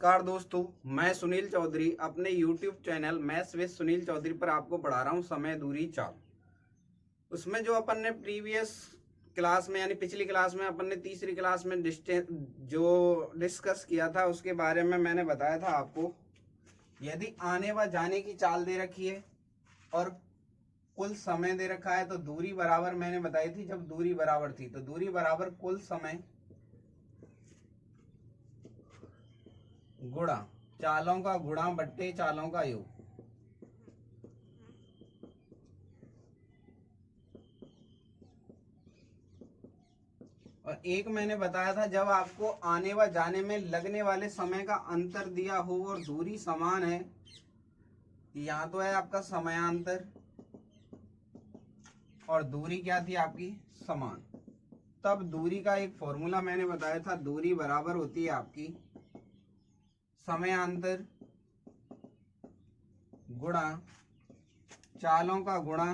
नमस्कार दोस्तों, मैं सुनील चौधरी अपने YouTube channel maths with Sunil Chaudhary पर आपको पढ़ा रहा हूँ समय दूरी चाल। उसमें जो अपन ने प्रीवियस क्लास में यानी पिछली क्लास में अपन ने तीसरी क्लास में जो डिस्कस किया था उसके बारे में मैंने बताया था आपको। यदि आने व जाने की चाल दे रखी है और कुल समय दे रखा है तो दूरी बराबर मैंने बताई थी, जब दूरी बराबर थी तो दूरी बराबर कुल समय गुणा चालों का गुणा बट्टे चालों का योग। और एक मैंने बताया था जब आपको आने व जाने में लगने वाले समय का अंतर दिया हो और दूरी समान है, यहाँ तो है आपका समयांतर और दूरी क्या थी आपकी समान, तब दूरी का एक फॉर्मूला मैंने बताया था। दूरी बराबर होती है आपकी समयांतर गुणा चालों का गुणा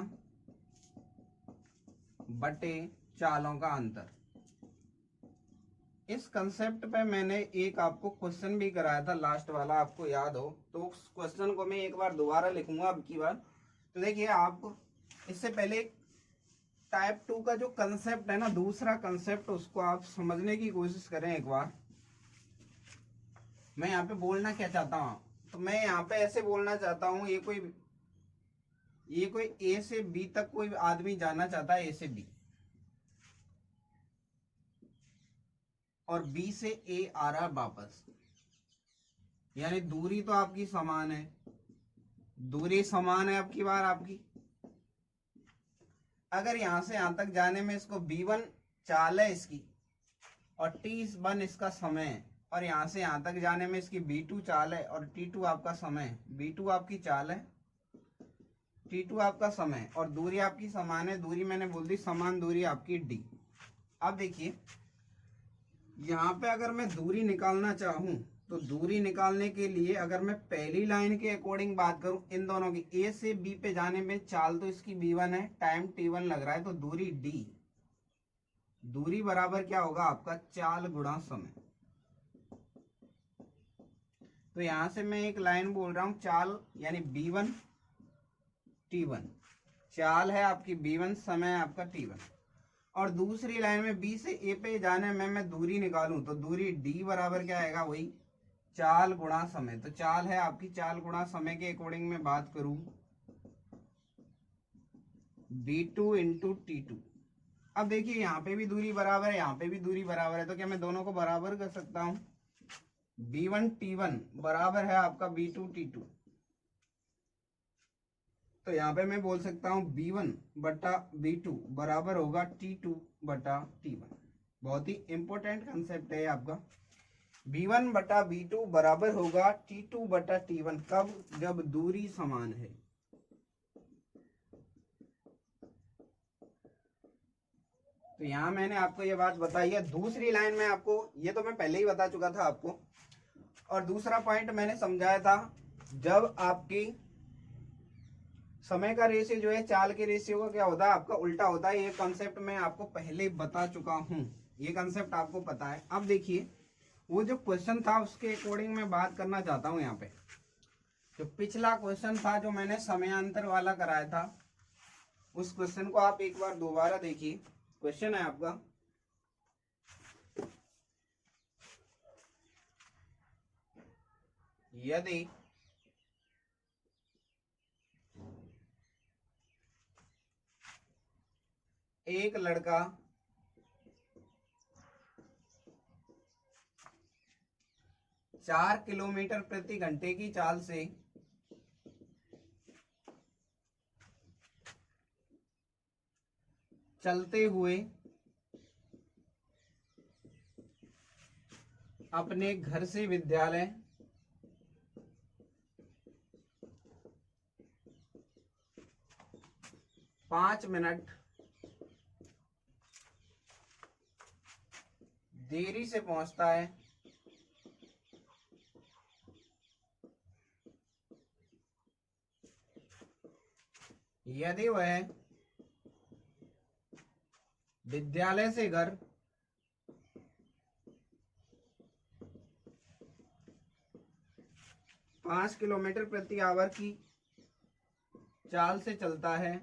बटे चालों का अंतर। इस कंसेप्ट पे मैंने एक आपको क्वेश्चन भी कराया था, लास्ट वाला आपको याद हो तो उस क्वेश्चन को मैं एक बार दोबारा लिखूंगा अब की बार। तो देखिए, आप इससे पहले टाइप 2 का जो कंसेप्ट है ना, दूसरा कंसेप्ट, उसको आप समझने की कोशिश करें एक बार। मैं यहाँ पे बोलना क्या चाहता हूँ, तो मैं यहाँ पे ऐसे बोलना चाहता हूँ, ये कोई ए से बी तक कोई आदमी जाना चाहता है, ए से बी, और बी से ए आ रहा वापस, यानी दूरी तो आपकी समान है, दूरी समान है। अब की बार आपकी अगर यहां से यहां तक जाने में इसको b1 चाल है इसकी और t1 इसका समय है, और यहां से यहां तक जाने में इसकी b2 चाल है और t2 आपका समय है। b2 आपकी चाल है, t2 आपका समय, और दूरी आपकी समान है। दूरी मैंने बोल दी समान, दूरी आपकी d। अब देखिए, यहाँ पे अगर मैं दूरी निकालना चाहूं तो दूरी निकालने के लिए अगर मैं पहली लाइन के अकॉर्डिंग बात करूं, इन दोनों की ए से बी पे जाने में चाल तो इसकी b1 है, टाइम t1 लग रहा है, तो दूरी d, दूरी बराबर क्या होगा आपका चाल गुणा समय। तो यहां से मैं एक लाइन बोल रहा हूं, चाल यानी b1 t1, चाल है आपकी b1, समय है आपका t1, और दूसरी लाइन में बी से ए पे जाने में मैं दूरी निकालूं तो दूरी d बराबर क्या आएगा, वही चाल गुणा समय। तो चाल है आपकी, चाल गुणा समय के अकॉर्डिंग में बात करूं b2 इंटू t2। अब देखिए, यहाँ पे भी दूरी बराबर है, यहाँ पे भी दूरी बराबर है, तो क्या मैं दोनों को बराबर कर सकता हूं। b1 t1 बराबर है आपका b2 t2, तो यहाँ पे मैं बोल सकता हूँ b1 बटा b2 बराबर होगा t2 बटा t1। बहुत ही इंपॉर्टेंट कंसेप्ट है आपका। b1 बटा b2 बराबर होगा t2 बटा t1, कब, जब दूरी समान है। तो यहां मैंने आपको ये बात बताई है। दूसरी लाइन में आपको, ये तो मैं पहले ही बता चुका था आपको, और दूसरा पॉइंट मैंने समझाया था, जब आपकी समय का रेशियो जो है चाल के रेशियो का क्या होता है आपका उल्टा होता है। ये कॉन्सेप्ट मैं आपको पहले बता चुका हूं, ये कॉन्सेप्ट आपको पता है। अब देखिए, वो जो क्वेश्चन था उसके अकॉर्डिंग मैं बात करना चाहता हूं। यहाँ पे जो पिछला क्वेश्चन था जो मैंने समयांतर वाला कराया था, उस क्वेश्चन को आप एक बार दोबारा देखिए। क्वेश्चन है आपका, यदि एक लड़का 4 किलोमीटर प्रति घंटे की चाल से चलते हुए अपने घर से विद्यालय 5 मिनट देरी से पहुंचता है, यदि वह विद्यालय से घर 5 किलोमीटर प्रति आवर की चाल से चलता है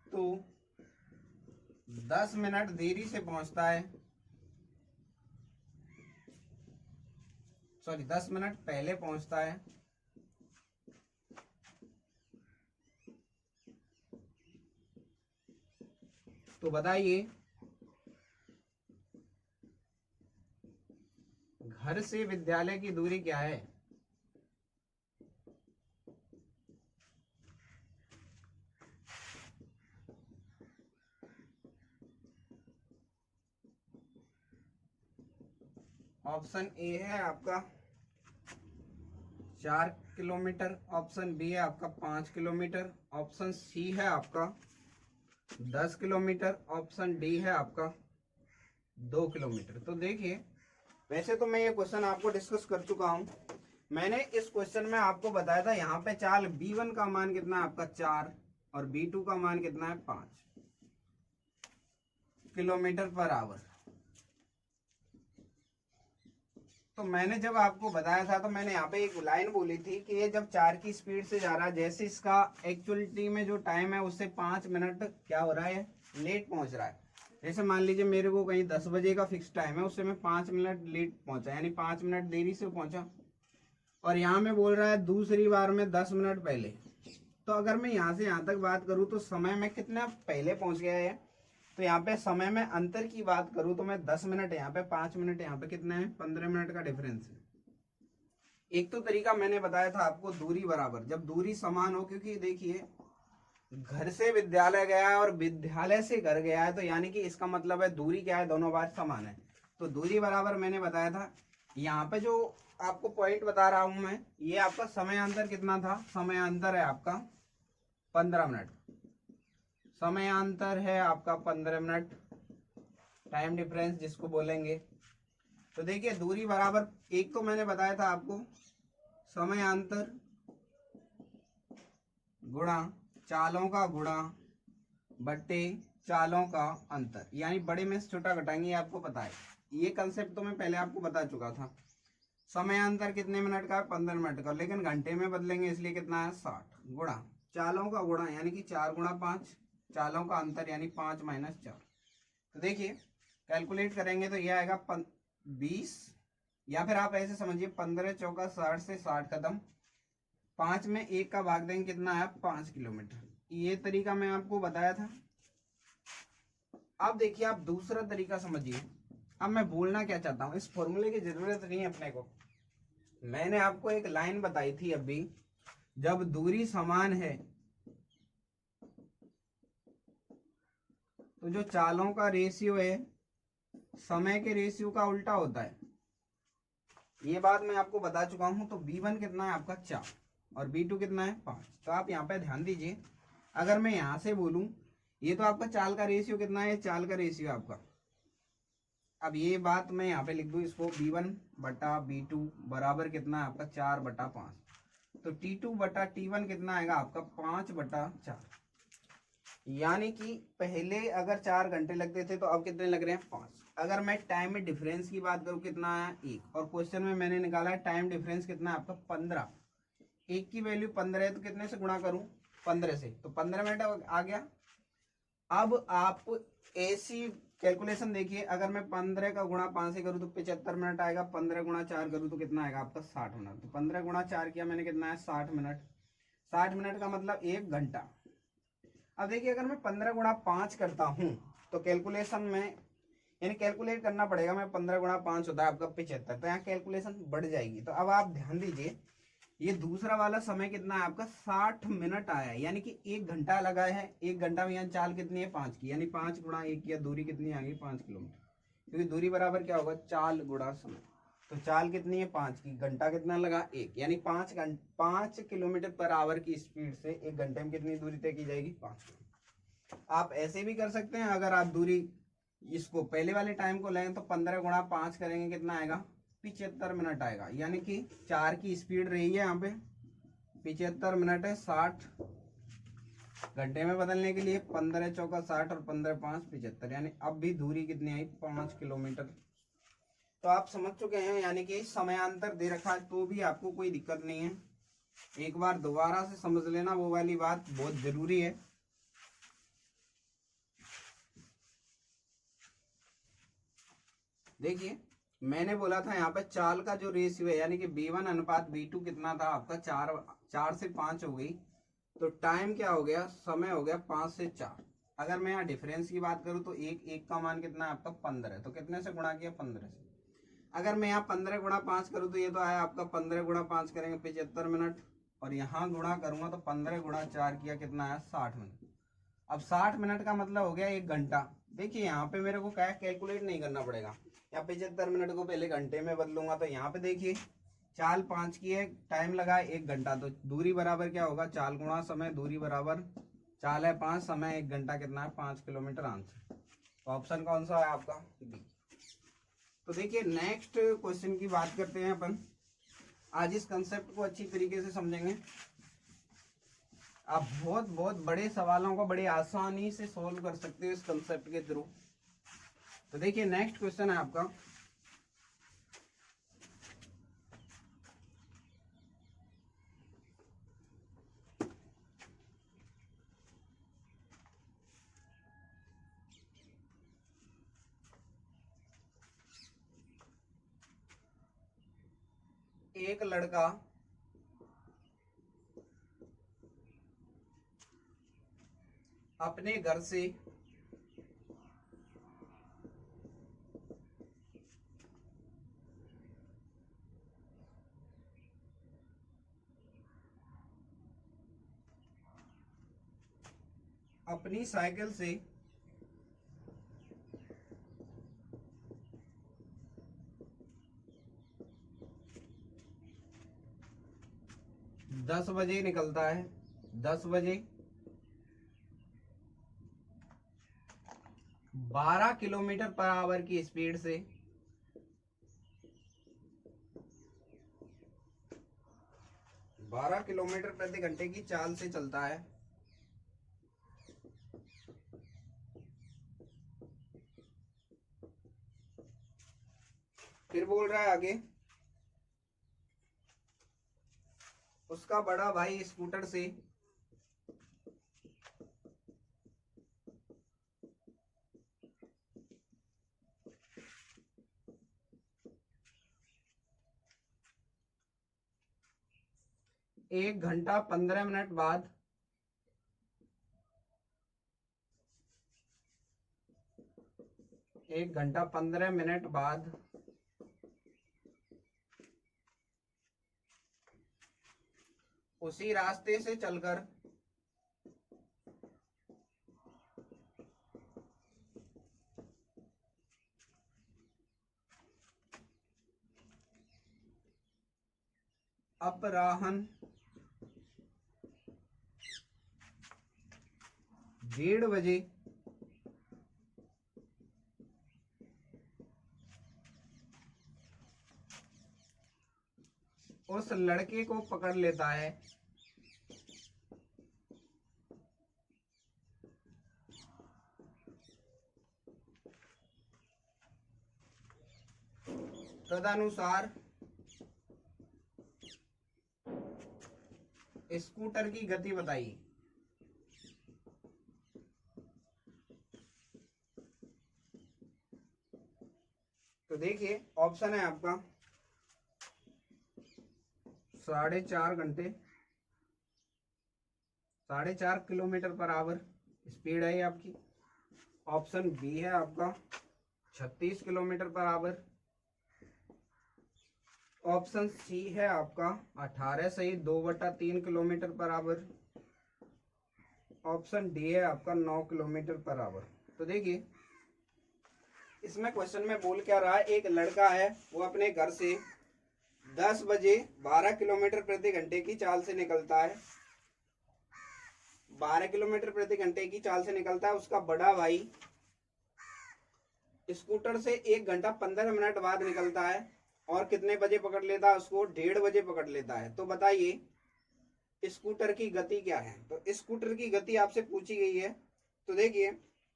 तो 10 मिनट देरी से पहुंचता है, सॉरी 10 मिनट पहले पहुंचता है। तो बताइए घर से विद्यालय की दूरी क्या है? ऑप्शन ए है आपका 4 किलोमीटर, ऑप्शन बी है आपका 5 किलोमीटर, ऑप्शन सी है आपका 10 किलोमीटर, ऑप्शन डी है आपका 2 किलोमीटर। तो देखिए वैसे तो मैं ये क्वेश्चन आपको डिस्कस कर चुका हूं। मैंने इस क्वेश्चन में आपको बताया था यहाँ पे चाल B1 का मान कितना है आपका 4 और B2 का मान कितना है 5 किलोमीटर पर आवर। तो मैंने जब आपको बताया था तो मैंने यहाँ पे एक लाइन बोली थी कि ये जब 4 की स्पीड से जा रहा है, जैसे इसका एक्चुअलिटी में जो टाइम है उससे 5 मिनट क्या हो रहा है, लेट पहुंच रहा है। जैसे मान लीजिए मेरे को कहीं 10 बजे का फिक्स टाइम है, उससे मैं 5 मिनट लेट पहुंचा, यानी 5 मिनट देरी से पहुंचा। और यहाँ में बोल रहा है दूसरी बार में 10 मिनट पहले। तो अगर मैं यहाँ से यहाँ तक बात करूँ तो समय में कितना पहले पहुंच गया है। तो यहाँ पे समय में अंतर की बात करूं तो मैं 10 मिनट यहाँ पे, 5 मिनट यहाँ पे, कितना है 15 मिनट का डिफरेंस है। एक तो तरीका मैंने बताया था आपको दूरी बराबर, जब दूरी समान हो, क्योंकि देखिए घर से विद्यालय गया है और विद्यालय से घर गया है, तो यानी कि इसका मतलब है दूरी क्या है, दोनों बार समान है। तो दूरी बराबर मैंने बताया था। यहाँ पे जो आपको पॉइंट बता रहा हूं मैं, ये आपका समय अंतर कितना था, समय अंतर है आपका 15 मिनट, समय अंतर है आपका 15 मिनट, टाइम डिफरेंस जिसको बोलेंगे। तो देखिए दूरी बराबर, एक तो मैंने बताया था आपको समय अंतर गुणा चालों का गुणा बट्टे चालों का अंतर, यानी बड़े में से छोटा घटाएंगे, ये आपको पता है। ये कंसेप्ट तो मैं पहले आपको बता चुका था। समय अंतर कितने मिनट का है, 15 मिनट का, लेकिन घंटे में बदलेंगे इसलिए कितना है 60, गुणा चालों का गुणा यानी कि 4 गुणा 5, चालों का अंतर यानी 5 माइनस 4। तो देखिए कैलकुलेट करेंगे तो ये आएगा 20, या फिर आप ऐसे समझिए 15 चौका 60 से 60 कदम, 5 में 1 का भाग देंगे कितना है 5 किलोमीटर। ये तरीका मैं आपको बताया था। अब देखिए आप दूसरा तरीका समझिए। अब मैं बोलना क्या चाहता हूं, इस फॉर्मूले की जरूरत नहीं है अपने को। मैंने आपको एक लाइन बताई थी अभी, जब दूरी समान है तो जो चालों का रेशियो है समय के रेशियो का उल्टा होता है। ये बात मैं आपको बता चुका हूं। तो B1 कितना है आपका 4 और B2 कितना है 5। तो आप यहाँ पे ध्यान दीजिए, अगर मैं यहाँ से बोलूं, ये तो आपका चाल का रेशियो कितना है, चाल का रेशियो आपका। अब ये बात मैं यहाँ पे लिख दूं इसको, B1 बटा B2 बराबर कितना है आपका 4 बटा 5। तो T2 बटा T1 कितना आएगा आपका 5 बटा 4। यानी कि पहले अगर 4 घंटे लगते थे तो अब कितने लग रहे हैं 5। अगर मैं टाइम में डिफरेंस की बात करूं कितना है 1, और क्वेश्चन में मैंने निकाला है टाइम डिफरेंस कितना है आपका 15। 1 की वैल्यू 15 है तो कितने से गुणा करूं 15 से, तो 15 मिनट आ गया। अब आप ऐसी कैलकुलेशन देखिए, अगर मैं 15 का गुणा 5 से करूं तो 75 मिनट आएगा, 15 गुणा 4 करूं तो कितना आएगा आपका 60 मिनट। तो 15 गुणा 4 किया मैंने, कितना है 60 मिनट। 60 मिनट का मतलब 1 घंटा। अब देखिए अगर मैं 15 गुणा 5 करता हूं तो कैलकुलेशन में, यानी कैलकुलेट करना पड़ेगा, मैं 15 गुणा 5 होता है आपका 75, तो यहाँ कैलकुलेशन बढ़ जाएगी। तो अब आप ध्यान दीजिए, ये दूसरा वाला समय कितना है आपका 60 मिनट आया है, यानी कि 1 घंटा लगा है। 1 घंटा में यहाँ चाल कितनी है 5 की, यानी 5 गुणा 1 किया, दूरी कितनी आ गई 5 किलोमीटर, क्योंकि दूरी बराबर क्या होगा चाल गुणा समय। तो चाल कितनी है 5 की, घंटा कितना लगा 1, यानी 5 किलोमीटर पर आवर की स्पीड से 1 घंटे में कितनी दूरी तय की जाएगी 5 किलोमीटर। आप ऐसे भी कर सकते हैं, अगर आप दूरी इसको पहले वाले टाइम को लें तो 15 गुणा 5 करेंगे कितना आएगा 75 मिनट आएगा, यानी कि 4 की स्पीड रही है यहाँ पे 75 मिनट है, 60 घंटे में बदलने के लिए 15 चौका 60 और 15 5 75, यानी अब भी दूरी कितनी आई 5 किलोमीटर। तो आप समझ चुके हैं, यानी कि समयांतर दे रखा है तो भी आपको कोई दिक्कत नहीं है। एक बार दोबारा से समझ लेना, वो वाली बात बहुत जरूरी है। देखिए मैंने बोला था यहाँ पे चाल का जो रेशियो है, यानी कि B1 अनुपात B2 कितना था आपका, 4 से 5 हो गई। तो टाइम क्या हो गया, समय हो गया 5 से 4। अगर मैं यहाँ डिफरेंस की बात करूँ तो एक का मान कितना है आपका 15 है, तो कितने से गुणा किया 15 से। अगर मैं यहाँ 15 गुणा 5 करूँ तो ये तो आया आपका 15 गुणा 5 करेंगे 75 मिनट, और यहाँ गुणा करूंगा तो 15 गुणा 4 किया कितना आया 60 मिनट। अब 60 मिनट का मतलब हो गया 1 घंटा। देखिए यहाँ पे मेरे को क्या कैलकुलेट नहीं करना पड़ेगा, यहाँ 75 मिनट को पहले घंटे में बदलूंगा। तो यहाँ पे देखिए चाल 5 की है, टाइम लगा 1 घंटा, तो दूरी बराबर क्या होगा, चाल गुणा समय, दूरी बराबर चाल है 5, समय 1 घंटा, कितना है 5 किलोमीटर। आंसर तो ऑप्शन कौन सा है आपका, बी। तो देखिए नेक्स्ट क्वेश्चन की बात करते हैं अपन। आज इस कंसेप्ट को अच्छी तरीके से समझेंगे। आप बहुत बहुत बड़े सवालों को बड़ी आसानी से सॉल्व कर सकते हो इस कंसेप्ट के थ्रू। तो देखिए नेक्स्ट क्वेश्चन है आपका, एक लड़का अपने घर से अपनी साइकिल से 10 बजे निकलता है, 10 बजे 12 किलोमीटर पर आवर की स्पीड से 12 किलोमीटर प्रति घंटे की चाल से चलता है। फिर बोल रहा है आगे, उसका बड़ा भाई स्कूटर से 1 घंटा 15 मिनट बाद 1 घंटा 15 मिनट बाद उसी रास्ते से चलकर अपराह्न 1:30 बजे उस लड़के को पकड़ लेता है। तदनुसार स्कूटर की गति बताइए। तो देखिए ऑप्शन है आपका 4.5 घंटे, 4.5 किलोमीटर पर आवर स्पीड है ये आपकी। ऑप्शन बी है आपका 36 kilometre per hour. Option C है आपका 18 सही 2/3 kilometre per hour. Option D है आपका 9 किलोमीटर पर आवर। तो देखिए इसमें क्वेश्चन में बोल क्या रहा है, एक लड़का है वो अपने घर से 10 बजे 12 किलोमीटर प्रति घंटे की चाल से निकलता है। 12 किलोमीटर प्रति घंटे की चाल से निकलता है। उसका बड़ा भाई स्कूटर से 1 घंटा 15 मिनट बाद निकलता है और कितने बजे पकड़ लेता है उसको, 1:30 बजे पकड़ लेता है। तो बताइए स्कूटर की गति क्या है। तो स्कूटर की गति आपसे पूछी गई है। तो देखिए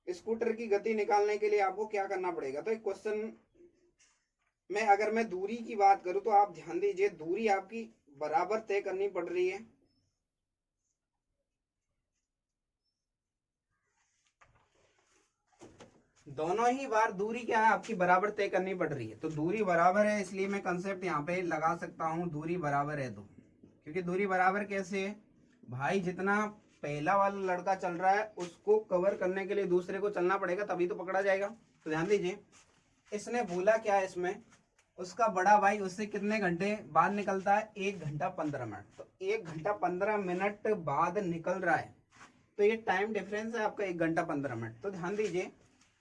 स्कूटर की गति निकालने के लिए आपको क्या करना पड़ेगा। तो एक क्वेश्चन में अगर मैं दूरी की बात करूं तो आप ध्यान दीजिए, दूरी आपकी बराबर तय करनी पड़ रही है। दोनों ही बार दूरी क्या है आपकी बराबर तय करनी पड़ रही है। तो दूरी बराबर है इसलिए मैं कंसेप्ट यहाँ पे लगा सकता हूँ, दूरी बराबर है। तो क्योंकि दूरी बराबर कैसे है भाई, जितना पहला वाला लड़का चल रहा है उसको कवर करने के लिए दूसरे को चलना पड़ेगा, तभी तो पकड़ा जाएगा। तो ध्यान दीजिए इसने बोला क्या है, इसमें उसका बड़ा भाई उससे कितने घंटे बाद निकलता है, 1 घंटा 15 मिनट। तो 1 घंटा 15 मिनट बाद निकल रहा है, तो ये टाइम डिफरेंस है आपका 1 घंटा 15 मिनट। तो ध्यान दीजिए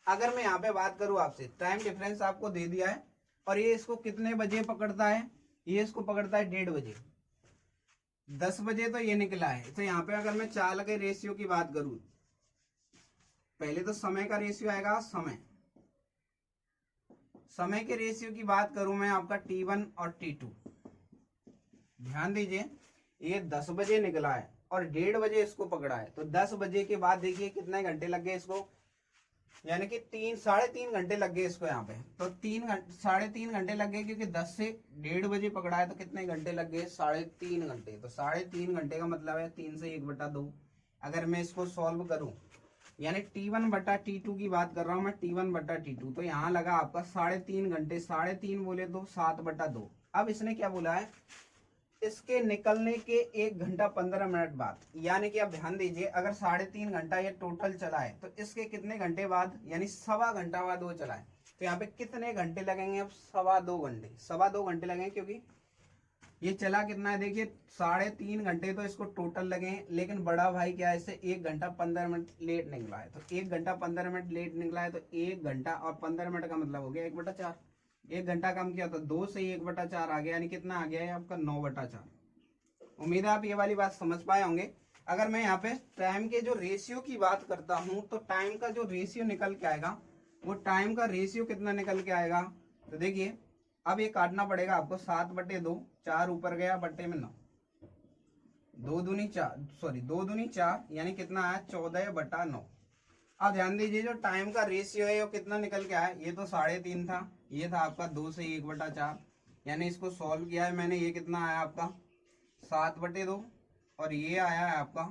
अगर मैं यहाँ पे बात करूँ आपसे, टाइम डिफरेंस आपको दे दिया है और ये इसको कितने बजे पकड़ता है, ये इसको पकड़ता है 1:30 बजे, 10 बजे तो ये निकला है। तो यहाँ पे अगर मैं चाल के रेशियो की बात करूँ, पहले तो समय का रेशियो आएगा, समय के रेशियो की बात करूं मैं आपका T1 और T2। ध्यान दीजिए ये 10 बजे निकला है और 1:30 बजे इसको पकड़ा है। तो 10 बजे के बाद देखिए कितने घंटे लग गए इसको, यानी कि 3-3.5 घंटे लग गए इसको यहाँ पे। तो 3-3.5 घंटे लग गए, क्योंकि 10 से 1:30 बजे पकड़ा है। तो कितने घंटे लग गए, 3.5 घंटे। तो 3.5 घंटे का मतलब है 3 से 1/2। अगर मैं इसको सॉल्व करूं, यानी T1 बटा T2 की बात कर रहा हूं मैं, T1 बटा T2, तो यहाँ लगा आपका 3.5 घंटे, 3.5 बोले तो 7/2। अब इसने क्या बोला है, इसके निकलने के 1 घंटा 15 मिनट बाद, यानी कि आप ध्यान दीजिए अगर 3.5 घंटा ये टोटल चला है तो इसके कितने घंटे बाद, यानी 1.25 घंटा बाद वो चला है। तो यहाँ पे कितने घंटे लगेंगे, अब 2.25 घंटे, 2.25 घंटे लगेंगे, क्योंकि ये चला कितना है देखिए 3.5 घंटे तो इसको टोटल लगे, लेकिन बड़ा भाई क्या है, इससे 1 घंटा 15 मिनट लेट निकला है। तो 1 घंटा 15 मिनट लेट निकला है, तो 1 घंटा और 15 मिनट का मतलब हो गया 1/4। 1 घंटा कम किया तो 2 से 1/4 आ गया, यानी कितना आ गया है आपका 9/4। उम्मीद है आप ये वाली बात समझ पाए होंगे। अगर मैं यहाँ पे टाइम के जो रेशियो की बात करता हूँ, तो टाइम का जो रेशियो निकल के आएगा, वो टाइम का रेशियो कितना निकल के आएगा। तो देखिए अब ये काटना पड़ेगा आपको, 7/2, 4 ऊपर गया बट्टे में 9, 2 दूनी 4, यानी कितना आया 14/9। अब ध्यान दीजिए जो टाइम का रेशियो है वो कितना निकल के आया, ये तो 3.5 था, ये था आपका 2 से 1/4, यानी इसको सॉल्व किया है मैंने, ये कितना आया आपका 7/2, और ये आया है आपका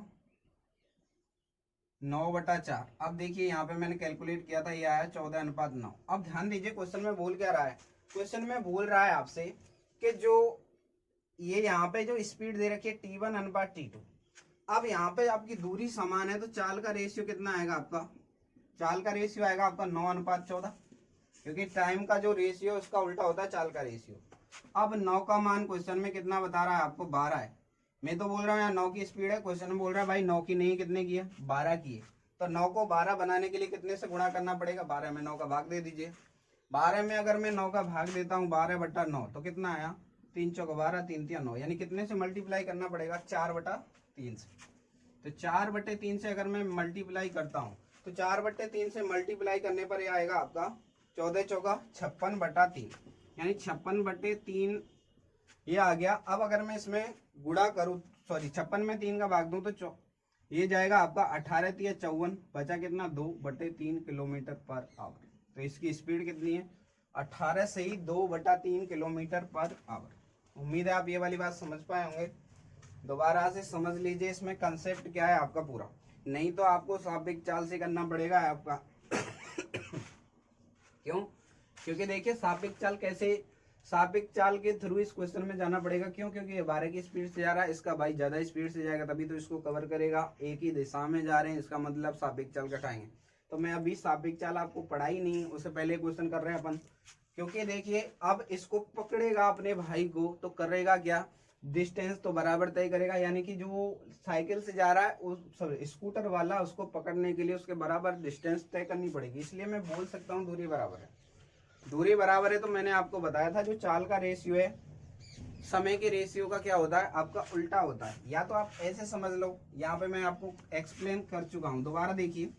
9/4। अब देखिए यहाँ पे मैंने कैलकुलेट किया था, ये आया 14:9। अब ध्यान दीजिए क्वेश्चन में बोल क्या रहा है, क्वेश्चन में बोल रहा है आपसे कि जो ये यहाँ पे जो स्पीड दे रखी है T1/T2, अब यहाँ पे आपकी दूरी समान है, तो चाल का रेशियो कितना आएगा आपका, चाल का रेशियो आएगा आपका 9/14, क्योंकि टाइम का जो रेशियो उसका उल्टा होता है चाल का रेशियो। अब 9 का मान क्वेश्चन में कितना बता रहा है आपको, 12 है। मैं तो बोल रहा हूँ यहाँ 9 की स्पीड है, क्वेश्चन में बोल रहा है भाई 9 की नहीं, कितने की है, 12 की है। तो 9 को 12 बनाने के लिए कितने से गुणा करना पड़ेगा, 12 में 9 का भाग दे दीजिए। 12 में अगर मैं 9 का भाग देता हूँ 12/9, तो कितना आया, 3 चौक 12, 3 3 9, यानी कितने से मल्टीप्लाई करना पड़ेगा, 4/3 से। तो 4/3 से अगर मैं मल्टीप्लाई करता हूँ, तो 4/3 से मल्टीप्लाई करने पर यह आएगा आपका 14 चौका 56/3, यानी 56/3 ये आ गया। अब अगर मैं इसमें गुणा करूँ, 56 में 3 का भाग दूं, तो ये जाएगा आपका 18 3 54, बचा कितना 2/3 किलोमीटर पर आवर। तो इसकी स्पीड कितनी है, 18 से ही 2/3 किलोमीटर पर आवर। उम्मीद है आप ये वाली बात समझ पाए होंगे। दोबारा से समझ लीजिए इसमें कंसेप्ट क्या है आपका पूरा, नहीं तो आपको सापेक्ष चाल से करना पड़ेगा आपका। क्यों, क्योंकि देखिए सापेक्ष चाल कैसे, सापेक्ष चाल के थ्रू इस क्वेश्चन में जाना पड़ेगा। क्यों, क्योंकि ये 12 की स्पीड से जा रहा है, इसका भाई ज्यादा स्पीड से जाएगा तभी तो इसको कवर करेगा। एक ही दिशा में जा रहे हैं, इसका मतलब सापेक्ष चाल घटाएंगे। तो मैं अभी सापेक्ष चाल आपको पढ़ाई नहीं, उससे पहले क्वेश्चन कर रहे हैं अपन। क्योंकि देखिए अब इसको पकड़ेगा अपने भाई को, तो करेगा क्या, डिस्टेंस तो बराबर तय करेगा, यानी कि जो साइकिल से जा रहा है उस स्कूटर वाला, उसको पकड़ने के लिए उसके बराबर डिस्टेंस तय करनी पड़ेगी। इसलिए मैं बोल सकता हूँ दूरी बराबर है। दूरी बराबर है तो मैंने आपको बताया था जो चाल का रेशियो है समय के रेशियो का क्या होता है आपका उल्टा होता है। या तो आप ऐसे समझ लो, यहाँ पे मैं आपको एक्सप्लेन कर चुका हूं, दोबारा देखिए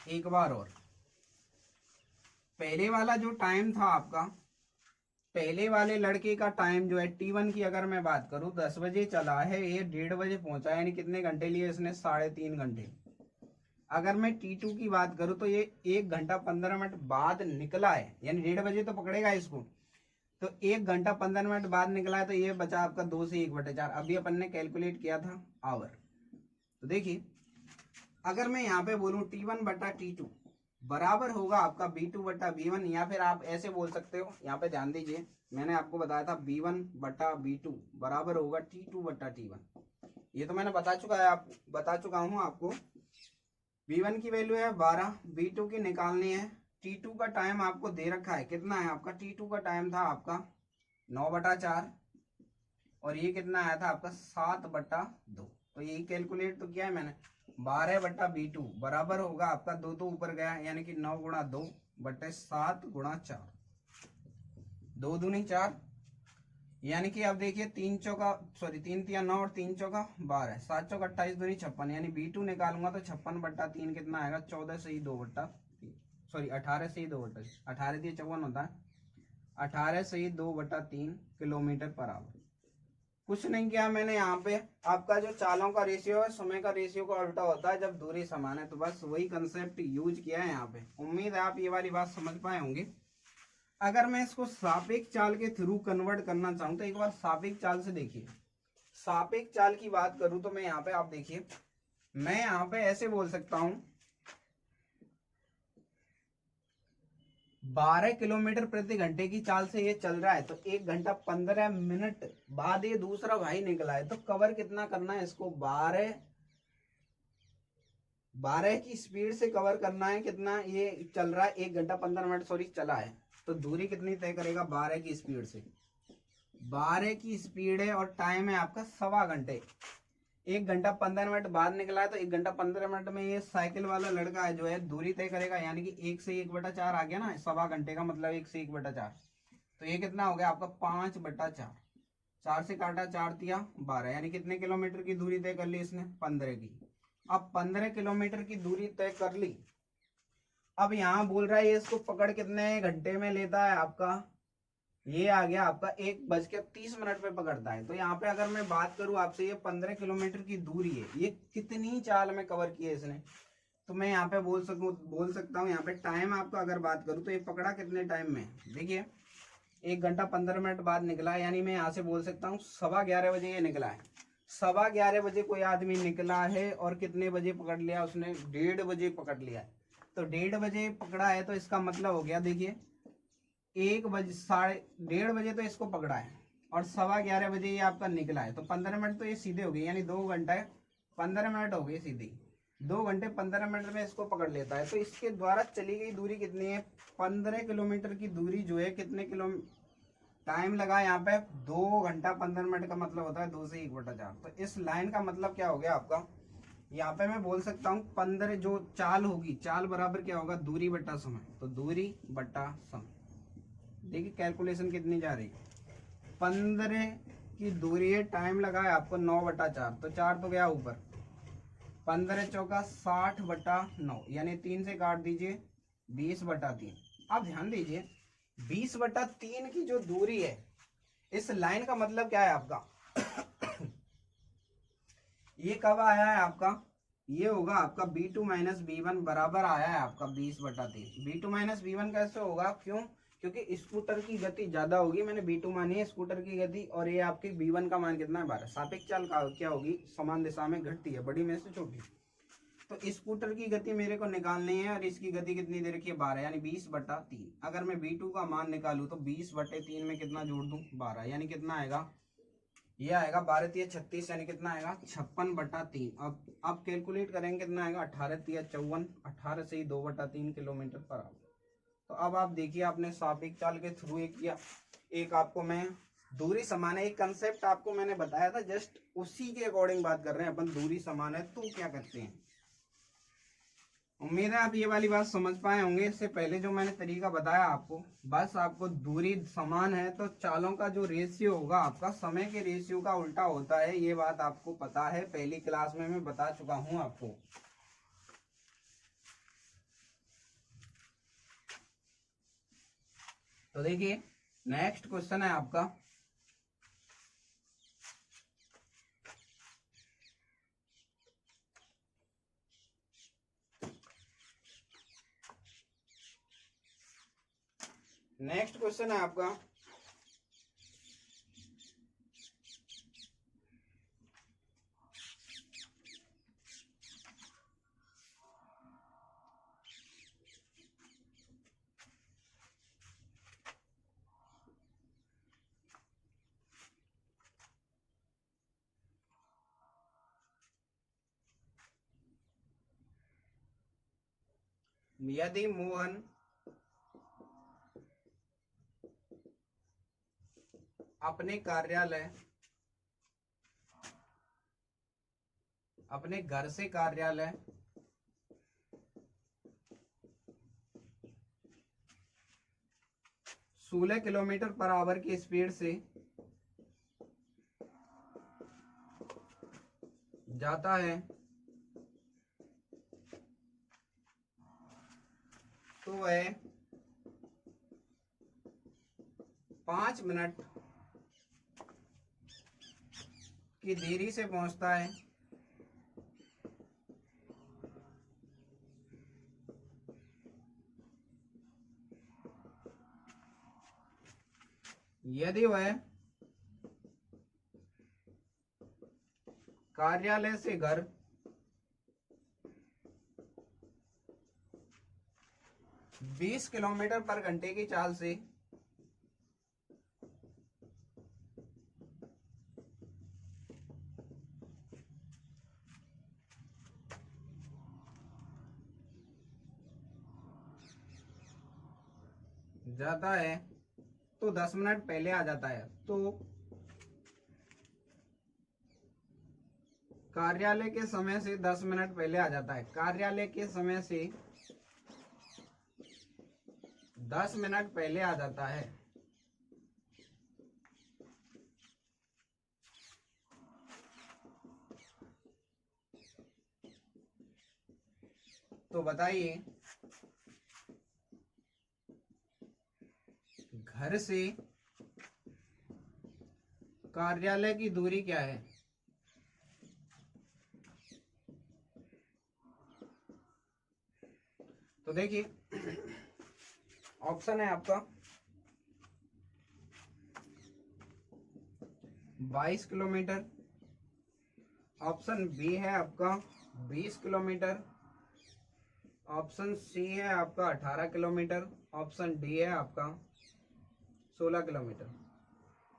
एक बार और। पहले वाला जो टाइम था आपका पहले वाले लड़के का टाइम जो है T1 की अगर मैं बात करूं 10 बजे चला है, ये 1:30 बजे पहुंचा है, यानी कितने घंटे लिए इसने? 3.5 घंटे। अगर मैं T2 की बात करूं तो ये 1 घंटा 15 मिनट बाद निकला है, यानी 1:30 बजे तो पकड़ेगा इसको, तो 1 घंटा 15 मिनट बाद निकला है, तो ये बचा आपका 2 से 1/4। अभी अपन ने कैलकुलेट किया था आवर। तो देखिए अगर मैं यहाँ पे बोलूँ T1 बटा T2 बराबर होगा आपका B2 बटा B1, या फिर आप ऐसे बोल सकते हो, यहाँ पे ध्यान दीजिए, मैंने आपको बताया था B1 बटा B2 बराबर होगा T2 बटा T1। ये तो मैंने बता चुका हूँ आपको। B1 की वैल्यू है 12, B2 की निकालनी है। T2 का टाइम आपको दे रखा है, कितना है आपका? T2 का टाइम था आपका 9/4, और ये कितना आया था आपका? 7/2। तो यही कैलकुलेट तो किया है मैंने। 12/B2 बराबर होगा आपका 2 तो ऊपर गया, यानी कि 9 गुणा 2 बटे 7 गुणा 4, 2 दूनी 4, यानी कि अब देखिए 3 तिया 9 और 3 चौका 12, 7 चौका 28, दूनी 56, यानी B2 निकालूंगा तो 56/3 कितना आएगा? 14 से ही 2/3, 18 से ही 2/3, 18 दिए 54 होता है, 18 से ही 2/3 किलोमीटर पर आवर। कुछ नहीं किया मैंने यहाँ पे, आपका जो चालों का रेशियो है समय का रेशियो का उल्टा होता है जब दूरी समान है, तो बस वही कंसेप्ट यूज किया है यहाँ पे। उम्मीद है आप ये वाली बात समझ पाए होंगे। अगर मैं इसको सापेक्ष चाल के थ्रू कन्वर्ट करना चाहूँ तो एक बार सापेक्ष चाल से देखिए। सापेक्ष चाल की बात करूं तो मैं यहाँ पे, आप देखिए, मैं यहाँ पे ऐसे बोल सकता हूं 12 किलोमीटर प्रति घंटे की चाल से ये चल रहा है, तो 1 घंटा 15 मिनट बाद ये दूसरा भाई निकला है, तो कवर कितना करना है इसको? 12 की स्पीड से कवर करना है। कितना ये चल रहा है? 1 घंटा 15 मिनट चला है, तो दूरी कितनी तय करेगा? 12 की स्पीड से। 12 की स्पीड है और टाइम है आपका 1.25 घंटे। 1 घंटा 15 मिनट बाद निकला है, तो 1 घंटा 15 मिनट में ये साइकिल वाला लड़का है जो है दूरी तय करेगा, यानी कि 1 से 1/4 आ गया ना, 1.25 घंटे का मतलब 1 से 1/4, तो ये कितना हो गया आपका? 5/4। 4 से काटा 4 तिया 12, यानी कितने किलोमीटर की दूरी तय कर ली इसने? 15 की। अब 15 किलोमीटर की दूरी तय कर ली। अब यहाँ बोल रहा है ये इसको पकड़ कितने घंटे में लेता है आपका? ये आ गया आपका 1:30 पे पकड़ता है। तो यहाँ पे अगर मैं बात करूं आपसे, ये 15 किलोमीटर की दूरी है, ये कितनी चाल में कवर की है इसने? तो मैं यहाँ पे बोल सकता हूँ यहाँ पे टाइम आपका अगर बात करूं तो ये पकड़ा कितने टाइम में? देखिए 1 घंटा 15 मिनट बाद निकला है, यानी मैं यहाँ से बोल सकता हूँ 11:15 बजे ये निकला है। 11:15 बजे कोई आदमी निकला है और कितने बजे पकड़ लिया उसने? 1:30 बजे पकड़ लिया है। तो 1:30 बजे पकड़ा है, तो इसका मतलब हो गया, देखिए 1:30 बजे तो इसको पकड़ा है और 11:15 बजे ये आपका निकला है, तो 15 मिनट तो ये सीधे हो गए, यानी 2 घंटे 15 मिनट हो गए सीधे। 2 घंटे 15 मिनट में इसको पकड़ लेता है, तो इसके द्वारा चली गई दूरी कितनी है? 15 किलोमीटर की दूरी जो है, कितने किलो टाइम लगा यहाँ पे? 2 घंटा 15 मिनट का मतलब होता है 2 से 1/4। तो इस लाइन का मतलब क्या हो गया आपका? यहाँ पे मैं बोल सकता हूँ 15 जो चाल होगी, चाल बराबर क्या होगा? दूरी बटा समय। तो दूरी बटा समय, देखिए कैलकुलेशन कितनी जा रही है। 15 की दूरी है, टाइम लगा है आपको 9/4, तो 4 तो गया ऊपर, 15 चौका 60/9, यानी 3 से काट दीजिए 20/3। अब ध्यान दीजिए 20/3 की जो दूरी है, इस लाइन का मतलब क्या है आपका? ये कब आया है आपका? ये होगा आपका B2 माइनस B1 बराबर आया है आपका 20/3। B2 माइनस B1 कैसे होगा? क्यों? क्योंकि स्कूटर की गति ज्यादा होगी, मैंने B2 मानी है स्कूटर की गति, और ये आपकी B1 का मान कितना है? 12। सापेक्ष चाल का क्या होगी? समान दिशा में घटती है, बड़ी में से छोटी। तो स्कूटर की गति मेरे को निकालनी है, और इसकी गति कितनी दे रखी है? 12, यानी 20/3। अगर मैं B2 का मान निकालू तो 20/3 में कितना जोड़ दूं? 12, यानी कितना आएगा? ये आएगा 12 तिया 36, यानी कितना आएगा? 56/3। अब कैलकुलेट करेंगे कितना आएगा? 18 तिया 54, 18 से ही 2/3 किलोमीटर पर आवर। तो अब आप देखिए, आपने सापेक्ष चाल के थ्रू एक किया, एक आपको मैं दूरी समान है, एक कंसेप्ट आपको मैंने बताया था, जस्ट उसी के अकॉर्डिंग बात कर रहे हैं अपन। दूरी समान है तो क्या करते हैं? उम्मीद है आप ये वाली बात समझ पाए होंगे। इससे पहले जो मैंने तरीका बताया आपको, बस आपको दूरी समान है तो चालों का जो रेशियो होगा आपका समय के रेशियो का उल्टा होता है, ये बात आपको पता है, पहली क्लास में मैं बता चुका हूं आपको। तो देखिए नेक्स्ट क्वेश्चन है आपका यदि मोहन अपने घर से कार्यालय 16 किलोमीटर पर आवर की स्पीड से जाता है तो वह 5 मिनट की देरी से पहुंचता है। यदि वह कार्यालय से घर 20 किलोमीटर पर घंटे की चाल से जाता है तो 10 मिनट पहले आ जाता है। तो कार्यालय के समय से 10 मिनट पहले आ जाता है। कार्यालय के समय से 10 मिनट पहले आ जाता है। तो बताइए घर से कार्यालय की दूरी क्या है? तो देखिए ऑप्शन है आपका 22 किलोमीटर, ऑप्शन बी है आपका 20 किलोमीटर, ऑप्शन सी है आपका 18 किलोमीटर, ऑप्शन डी है आपका 16 किलोमीटर।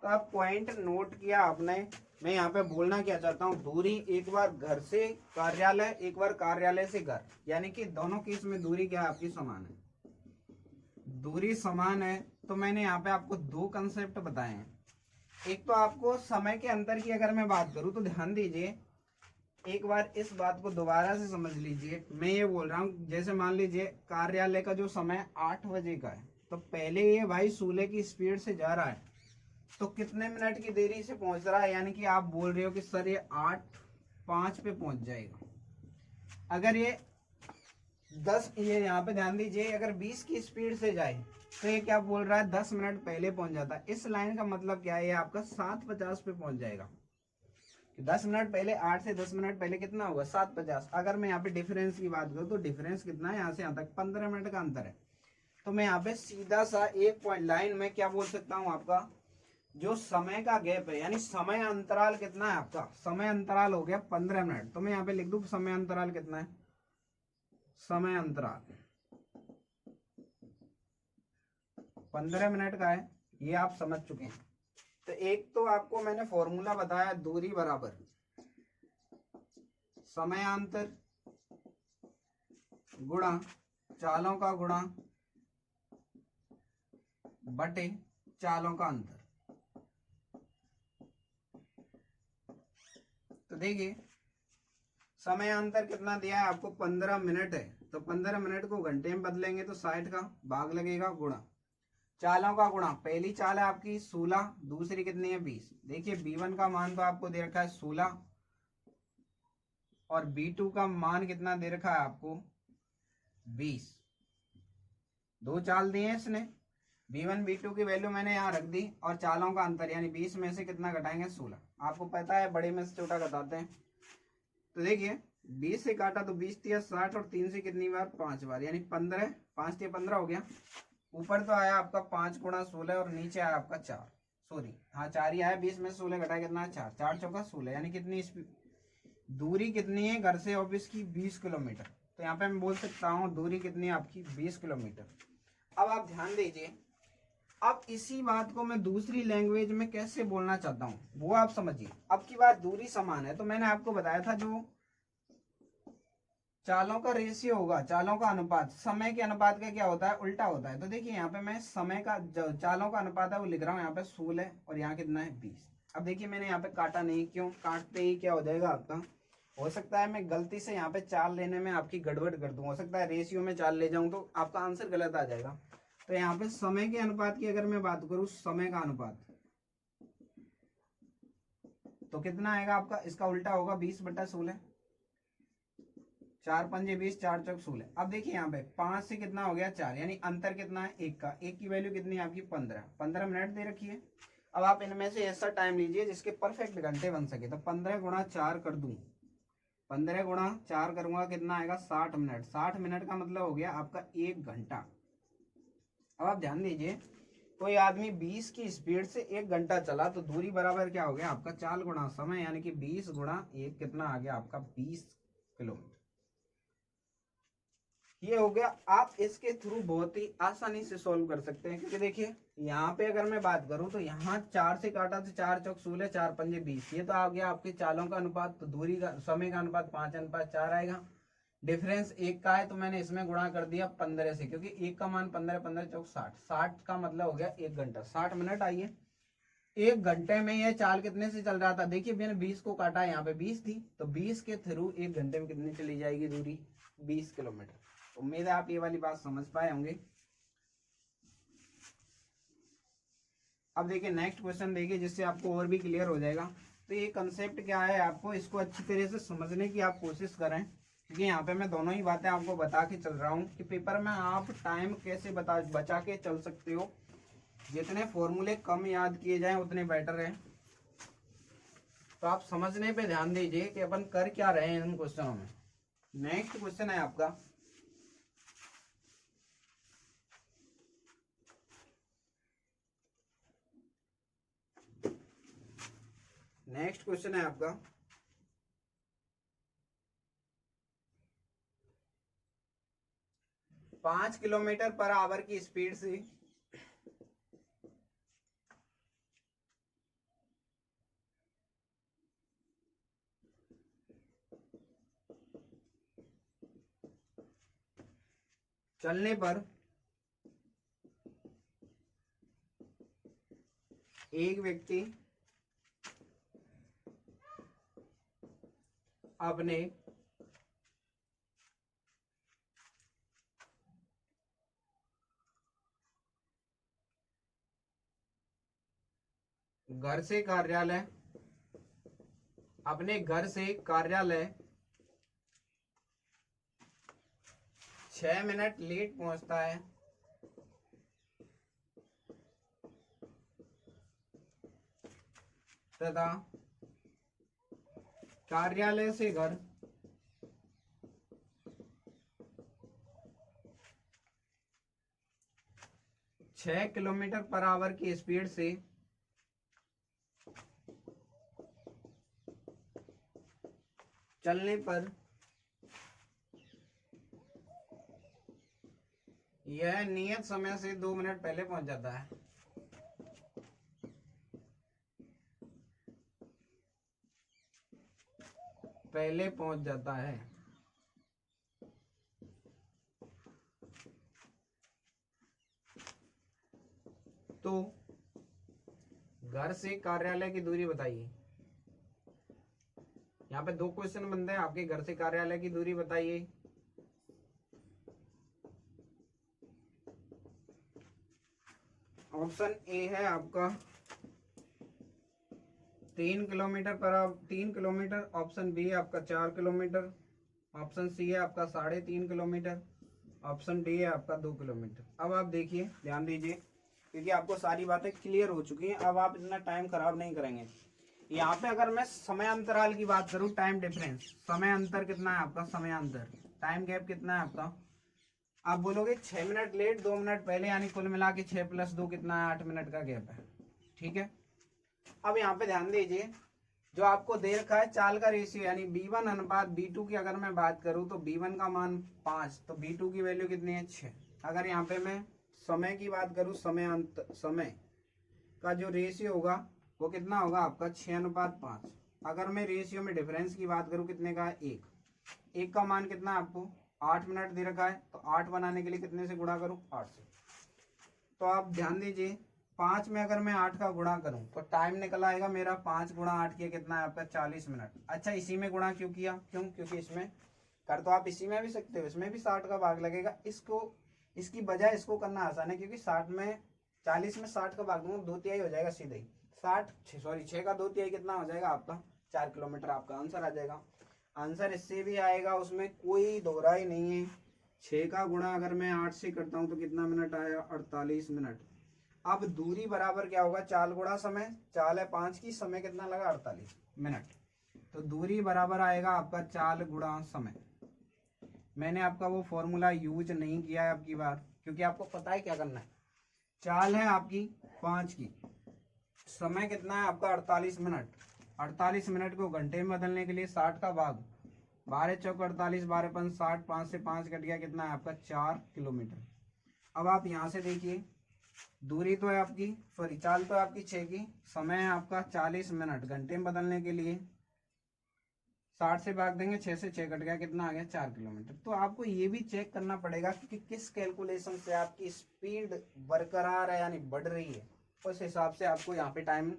तो आप पॉइंट नोट किया आपने। मैं यहाँ पे बोलना क्या चाहता हूँ, दूरी एक बार घर से कार्यालय, एक बार कार्यालय से घर, यानी कि दोनों केस में दूरी क्या है आपकी समान है। दूरी समान है तो मैंने यहाँ पे आपको दो कंसेप्ट बताए हैं। एक तो आपको समय के अंतर की अगर मैं बात करूं तो ध्यान दीजिए, एक बार इस बात को दोबारा से समझ लीजिए। मैं ये बोल रहा हूँ जैसे मान लीजिए कार्यालय का जो समय 8 बजे का है, तो पहले ये भाई 16 की स्पीड से जा रहा है तो कितने मिनट की देरी से पहुंच रहा है, यानी कि आप बोल रहे हो कि सर ये 8:05 पे पहुंच जाएगा। अगर ये 10, ये यहाँ पे ध्यान दीजिए, अगर 20 की स्पीड से जाए तो ये क्या बोल रहा है 10 मिनट पहले पहुंच जाता है। इस लाइन का मतलब क्या है, ये आपका 7:50 पे पहुंच जाएगा। 10 मिनट पहले, 8 से 10 मिनट पहले कितना होगा 7:50। अगर मैं यहाँ पे डिफरेंस की बात करूँ तो डिफरेंस कितना है, यहाँ से यहाँ तक 15 मिनट का अंतर है। तो मैं यहाँ पे सीधा सा एक पॉइंट लाइन में क्या बोल सकता हूँ, आपका जो समय का गैप है, यानी समय अंतराल कितना है आपका, समय अंतराल हो गया 15 मिनट। तो मैं यहाँ पे लिख दूं समय अंतराल कितना है, समय अंतराल 15 मिनट का है। ये आप समझ चुके हैं। तो एक तो आपको मैंने फॉर्मूला बताया, दूरी बराबर समयांतर गुणा चालों का गुणा बटे चालों का अंतर। तो देखिए समयांतर कितना दिया है आपको, 15 मिनट है। तो 15 मिनट को घंटे में बदलेंगे तो 60 का भाग लगेगा, गुणा चालों का गुणा, पहली चाल है आपकी 16, दूसरी कितनी है 20। देखिए B1 का मान तो आपको दे रखा है 16 और B2 का मान कितना दे रखा है आपको 20। दो चाल दिए हैं इसने, B1 B2 की वैल्यू मैंने यहाँ रख दी और चालों का अंतर यानी 20 में से कितना घटाएंगे 16। आपको पता है बड़े में से छोटा घटाते हैं। तो देखिए 20 से काटा तो 20 तिया 60 और 3 से कितनी बार 5 बार यानी 15, 5 तिया 15 हो गया। ऊपर तो आया आपका 5 गुणा 16 और नीचे आया आपका 4, सॉरी हाँ 4 ही आया। 20 में से 16 घटाया कितना 4, 4 चौका 16 यानी कितनी दूरी कितनी है घर से ऑफिस की 20 किलोमीटर। तो यहाँ पे मैं बोल सकता हूँ दूरी कितनी है आपकी 20 किलोमीटर। अब आप ध्यान दीजिए, अब इसी बात को मैं दूसरी लैंग्वेज में कैसे बोलना चाहता हूँ वो आप समझिए। अब की बात दूरी समान है तो मैंने आपको बताया था जो चालों का रेशियो होगा, चालों का अनुपात समय के अनुपात का क्या होता है उल्टा होता है। तो देखिए यहाँ पे मैं समय का जो चालों का अनुपात है वो लिख रहा हूँ यहाँ पे 16 और यहाँ कितना है 20। अब देखिए मैंने यहाँ पे काटा नहीं, क्यों? काटते ही क्या हो जाएगा आपका, हो सकता है मैं गलती से यहाँ पे चाल लेने में आपकी गड़बड़ कर दूं, हो सकता है रेशियो में चाल ले जाऊं तो आपका आंसर गलत आ जाएगा। तो यहाँ पे समय के अनुपात की अगर मैं बात करूं, समय का अनुपात तो कितना आएगा आपका, इसका उल्टा होगा 20/16, 4 पंजे 20, 4 चौक 16। अब देखिए यहाँ पे 5 से कितना हो गया 4 यानी अंतर कितना है 1 का, 1 की वैल्यू कितनी है आपकी 15 मिनट दे रखी है। अब आप इनमें से ऐसा टाइम लीजिए जिसके परफेक्ट घंटे बन सके। तो 15 गुणा 4 कर दूं, 15 गुणा 4 करूंगा कितना आएगा 60 मिनट। 60 मिनट का मतलब हो गया आपका 1 घंटा। अब आप ध्यान दीजिए, कोई आदमी 20 की स्पीड से 1 घंटा चला तो दूरी बराबर क्या हो गया आपका 4 गुणा समय यानी कि 20 गुणा 1 कितना आ गया आपका 20 किलोमीटर। ये हो गया। आप इसके थ्रू बहुत ही आसानी से सॉल्व कर सकते हैं, क्योंकि देखिए यहाँ पे अगर मैं बात करूं तो यहाँ 4 से काटा तो 4 चौक 16, 4 पंजे 20, ये तो आ गया आपके चालों का अनुपात। तो दूरी का समय का अनुपात 5:4 आएगा। डिफरेंस 1 का है तो मैंने इसमें गुणा कर दिया 15 से, क्योंकि 1 का मान 15, 15 चौक 60, 60 का मतलब हो गया 1 घंटा, 60 मिनट। आइए 1 घंटे में यह चाल कितने से चल रहा था, देखिए मैंने 20 को काटा, यहाँ पे 20 थी तो 20 के थ्रू 1 घंटे में कितनी चली जाएगी दूरी 20 किलोमीटर। उम्मीद है आप ये वाली बात समझ पाए होंगे। अब देखिए नेक्स्ट क्वेश्चन देखिए जिससे आपको और भी क्लियर हो जाएगा। तो ये कंसेप्ट क्या है, आपको इसको अच्छी तरह से समझने की आप कोशिश करें, क्योंकि यहाँ पे मैं दोनों ही बातें आपको बता के चल रहा हूँ कि पेपर में आप टाइम कैसे बचा के चल सकते हो। जितने फॉर्मूले कम याद किए जाएं उतने बेटर है। तो आप समझने पे ध्यान दीजिए कि अपन कर क्या रहे हैं इन क्वेश्चनों में। नेक्स्ट क्वेश्चन है आपका, नेक्स्ट क्वेश्चन है आपका 5 किलोमीटर पर आवर की स्पीड से चलने पर एक व्यक्ति अपने घर से कार्यालय 6 मिनट लेट पहुंचता है तथा कार्यालय से घर 6 किलोमीटर पर आवर की स्पीड से चलने पर यह नियत समय से 2 मिनट पहले पहुंच जाता है। तो घर से कार्यालय की दूरी बताइए। यहाँ पे 2 क्वेश्चन बनते हैं, आपके घर से कार्यालय की दूरी बताइए। ऑप्शन ए है आपका 3 किलोमीटर, ऑप्शन बी है आपका 4 किलोमीटर, ऑप्शन सी है आपका 3.5 किलोमीटर, ऑप्शन डी है आपका 2 किलोमीटर। अब आप देखिए ध्यान दीजिए, क्योंकि आपको सारी बातें क्लियर हो चुकी हैं। अब आप इतना टाइम खराब नहीं करेंगे। यहाँ पे अगर मैं समय अंतराल की बात करूँ, टाइम डिफरेंस, समय अंतर कितना है आपका, समय अंतर, टाइम गैप कितना है आपका, आप बोलोगे 6 मिनट लेट 2 मिनट पहले, यानी कुल मिला के 6 + 2 कितना है, 8 मिनट का गैप है। ठीक है, अब यहाँ पे ध्यान दीजिए, जो आपको दे रखा है चाल का रेशियो यानी B1 अनुपात B2 की अगर मैं बात करूँ तो B1 का मान 5, तो B2 की वैल्यू कितनी है, 6। अगर यहाँ पे मैं समय की बात करूँ, समय का जो रेशियो होगा वो कितना होगा आपका 6:5। अगर मैं रेशियो में डिफरेंस की बात करूँ कितने का है, 1 का मान कितना है आपको 8 मिनट दे रखा है, तो 8 बनाने के लिए कितने से गुणा करूँ, 8 से। तो आप ध्यान दीजिए 5 में अगर मैं 8 का गुणा करूं तो टाइम निकल आएगा मेरा 5 × 8 किया कितना है आपका 40 मिनट। अच्छा, इसी में गुणा क्यों किया, क्योंकि इसमें कर तो आप इसी में भी सकते हो, इसमें भी 60 का भाग लगेगा, इसको इसकी बजाय इसको करना आसान है, क्योंकि 40 में 60 का भाग दूंगा 2/3 हो जाएगा सीधे ही। 6 का 2/3 कितना हो जाएगा आपका 4 किलोमीटर, आपका आंसर आ जाएगा। आंसर इससे भी आएगा, उसमें कोई दोहराई नहीं है। 6 का गुणा अगर मैं 8 से करता हूँ तो कितना मिनट आया, 48 मिनट। अब दूरी बराबर क्या होगा, चाल गुणा समय, चाल है 5 की, समय कितना लगा 48 मिनट, तो दूरी बराबर आएगा आपका चाल गुणा समय। मैंने आपका वो फॉर्मूला यूज नहीं किया है अब की बार, क्योंकि आपको पता है क्या करना है। चाल है आपकी 5 की, समय कितना है आपका 48 मिनट। 48 मिनट को घंटे में बदलने के लिए 60 का भाग, 12 चौक 48, 12 पंच 60, 5 से 5 कट गया, कितना है आपका 4 किलोमीटर। अब आप यहाँ से देखिए, दूरी तो है आपकी, सॉरी चाल तो है आपकी 6 की, समय है आपका 40 मिनट, घंटे में बदलने के लिए 60 से भाग देंगे, 6 से 6 कट गया, कितना आ गया 4 किलोमीटर। तो आपको ये भी चेक करना पड़ेगा कि किस कैलकुलेशन से आपकी स्पीड बरकरार है यानी बढ़ रही है, उस हिसाब से आपको यहाँ पे टाइम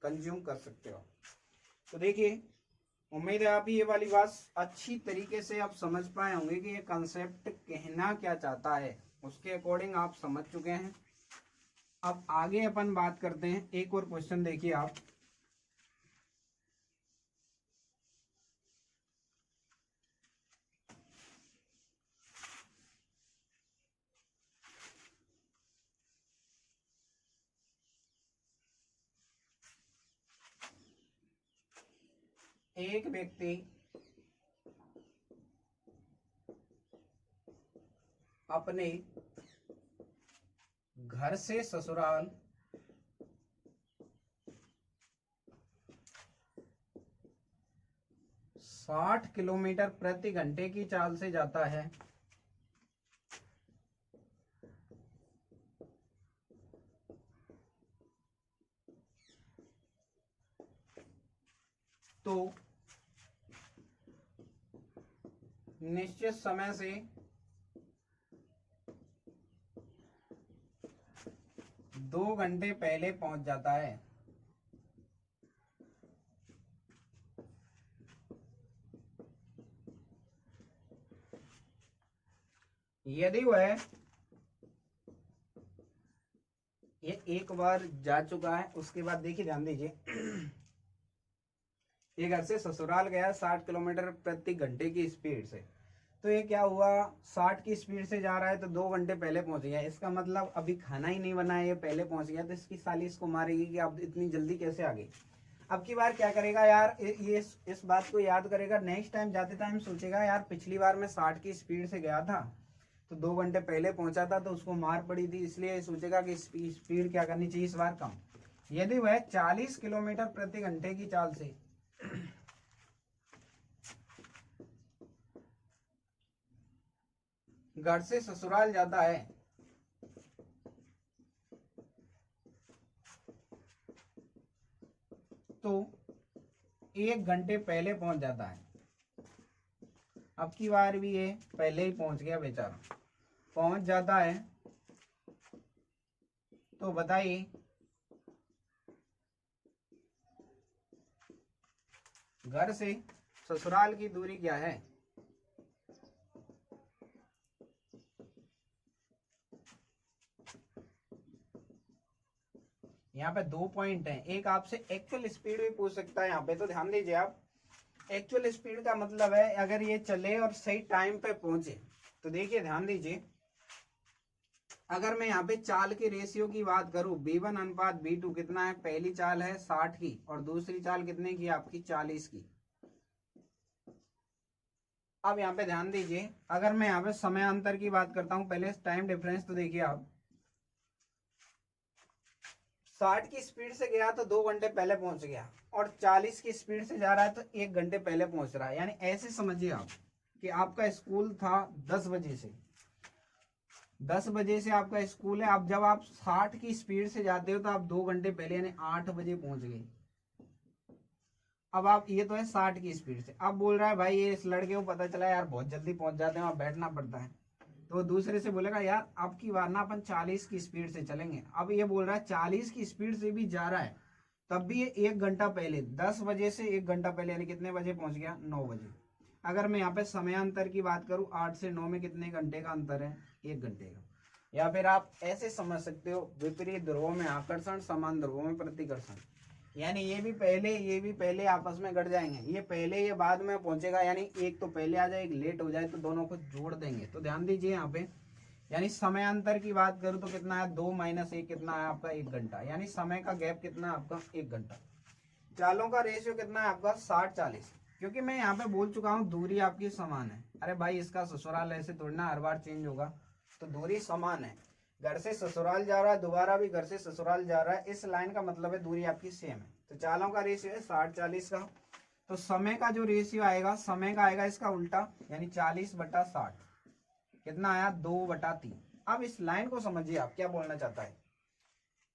कंज्यूम कर सकते हो। तो देखिए, उम्मीद है आप ये वाली बात अच्छी तरीके से आप समझ पाए होंगे कि ये कंसेप्ट कहना क्या चाहता है, उसके अकॉर्डिंग आप समझ चुके हैं। अब आगे अपन बात करते हैं, एक और क्वेश्चन देखिए आप। एक व्यक्ति अपने घर से ससुराल 60 किलोमीटर प्रति घंटे की चाल से जाता है, तो निश्चित समय से 2 घंटे पहले पहुंच जाता है। यदि वह ये एक बार जा चुका है, उसके बाद देखिए ध्यान दीजिए, ये घर से ससुराल गया 60 किलोमीटर प्रति घंटे की स्पीड से, तो ये क्या हुआ 60 की स्पीड से जा रहा है तो 2 घंटे पहले पहुंच गया। इसका मतलब अभी खाना ही नहीं बना है, ये पहले पहुंच गया, तो इसकी साली इसको मारेगी कि आप इतनी जल्दी कैसे आ गई। अब की बार क्या करेगा यार, ये इस बात को याद करेगा, नेक्स्ट टाइम जाते टाइम सोचेगा यार पिछली बार मैं 60 की स्पीड से गया था तो 2 घंटे पहले पहुंचा था तो उसको मार पड़ी थी, इसलिए सोचेगा कि स्पीड क्या करनी चाहिए इस बार कम। यदि वह 40 किलोमीटर प्रति घंटे की चाल से घर से ससुराल जाता है तो 1 घंटे पहले पहुंच जाता है। अब की बार भी ये पहले ही पहुंच गया बेचारा, पहुंच जाता है, तो बताइए घर से ससुराल की दूरी क्या है। यहाँ पे 2 पॉइंट हैं, एक आपसे एक्चुअल स्पीड भी पूछ सकता है यहाँ पे, तो ध्यान दीजिए आप, एक्चुअल स्पीड का मतलब है अगर ये चले और सही टाइम पे पहुंचे, तो देखिए ध्यान दीजिए अगर मैं यहाँ पे चाल के रेशियो की बात करूं, B1 अनुपात B2 कितना है, पहली चाल है 60 की और दूसरी चाल कितने की आपकी 40 की। अब यहाँ पे ध्यान दीजिए, अगर मैं यहाँ पे समय अंतर की बात करता हूं, पहले टाइम डिफरेंस तो देखिए आप, 60 की स्पीड से गया तो 2 घंटे पहले पहुंच गया और 40 की स्पीड से जा रहा है तो 1 घंटे पहले पहुंच रहा है। यानी ऐसे समझिए आप कि आपका स्कूल था 10 बजे से, 10 बजे से आपका स्कूल है। अब जब आप 60 की स्पीड से जाते हो तो आप 2 घंटे पहले यानी 8 बजे पहुंच गए। अब आप, ये तो है 60 की स्पीड से, अब बोल रहा है भाई ये इस लड़के को पता चला यार बहुत जल्दी पहुंच जाते हैं और बैठना पड़ता है, तो दूसरे से बोलेगा यार अब की बार ना अपन 40 की स्पीड से चलेंगे। अब ये बोल रहा है 40 की स्पीड से भी जा रहा है, तब भी ये 1 घंटा पहले, 10 बजे से 1 घंटा पहले यानी कितने बजे पहुंच गया, 9 बजे। अगर मैं यहाँ पे समयांतर की बात करूं, 8 से 9 में कितने घंटे का अंतर है, 1 घंटे का। या फिर आप ऐसे समझ सकते हो, विपरीत ध्रुवों में आकर्षण, समान ध्रुवों में प्रतिकर्षण। यानी ये भी पहले आपस में घट जाएंगे, ये पहले ये बाद में पहुंचेगा, यानी एक तो पहले आ जाए एक लेट हो जाए तो दोनों को जोड़ देंगे। तो ध्यान दीजिए यहाँ पे, यानी समयांतर की बात करूं तो कितना है, 2 - 1 कितना है आपका, 1 घंटा। यानी समय का गैप कितना है आपका, 1 घंटा। चालों का रेशियो कितना है आपका, 60-40। क्योंकि मैं यहाँ पे बोल चुका हूँ दूरी आपकी समान है। अरे भाई इसका ससुराल ऐसे थोड़ी ना हर बार चेंज होगा, तो दूरी समान है। घर से ससुराल जा रहा है, दोबारा भी घर से ससुराल जा रहा है, इस लाइन का मतलब है दूरी आपकी सेम है। तो चालों का रेशियो है 60-40 का। तो समय का जो रेशियो आएगा, समय का आएगा इसका उल्टा, यानी 40/60 कितना आया, 2/3। अब इस लाइन को समझिए आप क्या बोलना चाहता है।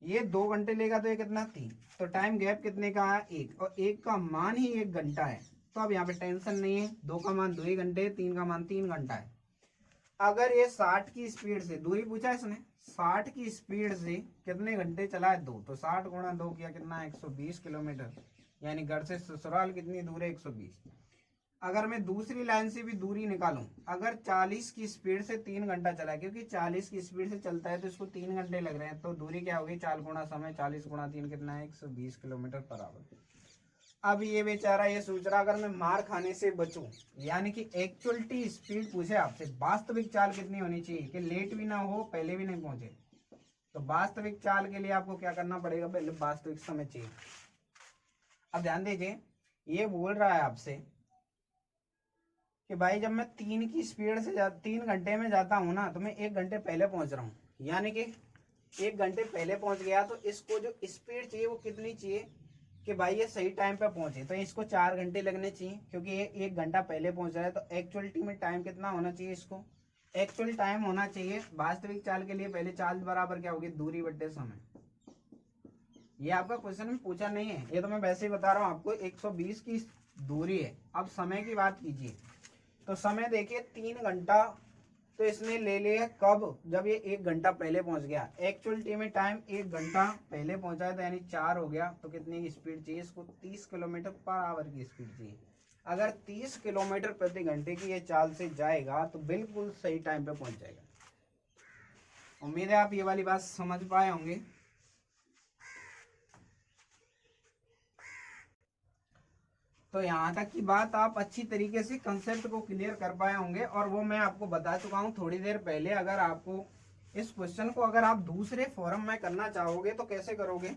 ये 2 घंटे लेगा तो ये कितना, 3। तो टाइम गैप कितने का है, 1, और 1 का मान ही 1 घंटा है। तो अब यहाँ पे टेंशन नहीं है, 2 का मान 2 घंटे, 3 का मान 3 घंटा है। अगर ये 60 की स्पीड से, दूरी पूछा इसने, 60 की स्पीड से कितने घंटे चला है, 2, तो 60 गुणा 2 किया कितना है, 120 किलोमीटर। यानी घर से ससुराल कितनी दूर है, 120। अगर मैं दूसरी लाइन से भी दूरी निकालूं, अगर 40 की स्पीड से 3 घंटा चला है, क्योंकि 40 की स्पीड से चलता है तो इसको 3 घंटे लग रहे हैं, तो दूरी क्या होगी, 4 गुणा समय, 40 गुणा 3 कितना है, 120 किलोमीटर पर आवर। अब ये बेचारा ये सोच रहा अगर मैं मार खाने से बचूं, यानी कि एक्चुअलिटी स्पीड पूछे आपसे, वास्तविक चाल कितनी होनी चाहिए कि लेट भी ना हो पहले भी नहीं पहुंचे, तो वास्तविक चाल के लिए आपको क्या करना पड़ेगा, पहले वास्तविक समय चाहिए। अब ध्यान दीजिए, ये बोल रहा है आपसे कि भाई जब मैं 3 की स्पीड से 3 घंटे में जाता हूं ना, तो मैं 1 घंटे पहले पहुंच रहा हूं। यानी कि 1 घंटे पहले पहुंच गया, तो इसको जो स्पीड चाहिए वो कितनी चाहिए कि भाई ये सही टाइम पे पहुंचे, तो इसको 4 घंटे लगने चाहिए, क्योंकि ये 1 घंटा पहले पहुंच रहा है। तो एक्चुअलिटी में टाइम कितना होना चाहिए, इसको एक्चुअल टाइम होना चाहिए वास्तविक चाल के लिए, पहले चाल बराबर क्या होगी, दूरी बट्टे समय। ये आपका क्वेश्चन में पूछा नहीं है, ये तो मैं वैसे ही बता रहा हूँ आपको। 120 की दूरी है। अब समय की बात कीजिए, तो समय देखिए 3 घंटा, तो इसने ले लिया कब, जब ये 1 घंटा पहले पहुंच गया। एक्चुअलिटी में टाइम 1 घंटा पहले पहुंचा है, तो यानी 4 हो गया। तो कितनी की स्पीड चाहिए इसको, 30 किलोमीटर पर आवर की स्पीड चाहिए। अगर 30 किलोमीटर प्रति घंटे की ये चाल से जाएगा तो बिल्कुल सही टाइम पे पहुंच जाएगा। उम्मीद है आप ये वाली बात समझ पाए होंगे। तो यहाँ तक की बात आप अच्छी तरीके से कंसेप्ट को क्लियर कर पाए होंगे, और वो मैं आपको बता चुका हूँ थोड़ी देर पहले। अगर आपको इस क्वेश्चन को अगर आप दूसरे फॉर्म में करना चाहोगे तो कैसे करोगे,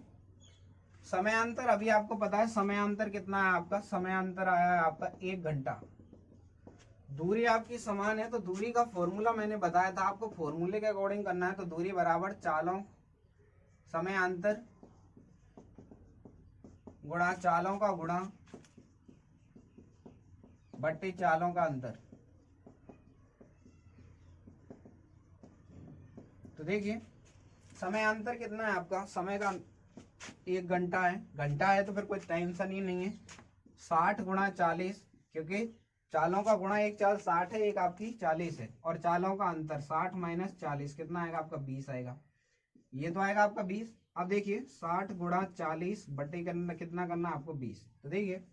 समयांतर अभी आपको पता है समयांतर कितना है आपका, समयांतर आया है आपका 1 घंटा। दूरी आपकी समान है, तो दूरी का फॉर्मूला मैंने बताया था आपको, फॉर्मूले के अकॉर्डिंग करना है। तो दूरी बराबर चालों समयांतर गुणा चालों का गुणा बट्टी चालों का अंतर। तो देखिए समयांतर कितना है आपका, समय का 1 घंटा है, घंटा है तो फिर कोई टेंशन ही नहीं है। 60 गुणा 40, क्योंकि चालों का गुणा, एक चाल 60 है, एक आपकी 40 है, और चालों का अंतर 60 - 40 कितना आएगा आपका, 20 आएगा। ये तो आएगा आपका 20। अब देखिए 60 गुणा 40 बट्टी करना, कितना करना आपको, 20। तो देखिए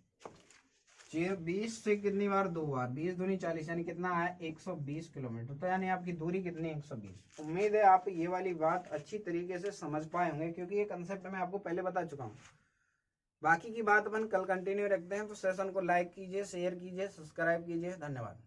20 से कितनी बार, 2 बार, 20 दूनी 40, यानी कितना आया, 120 किलोमीटर। तो यानी आपकी दूरी कितनी, 120। उम्मीद है आप ये वाली बात अच्छी तरीके से समझ पाए होंगे, क्योंकि ये कंसेप्ट मैं आपको पहले बता चुका हूँ। बाकी की बात अपन कल कंटिन्यू रखते हैं। तो सेशन को लाइक कीजिए, शेयर कीजिए, सब्सक्राइब कीजिए। धन्यवाद।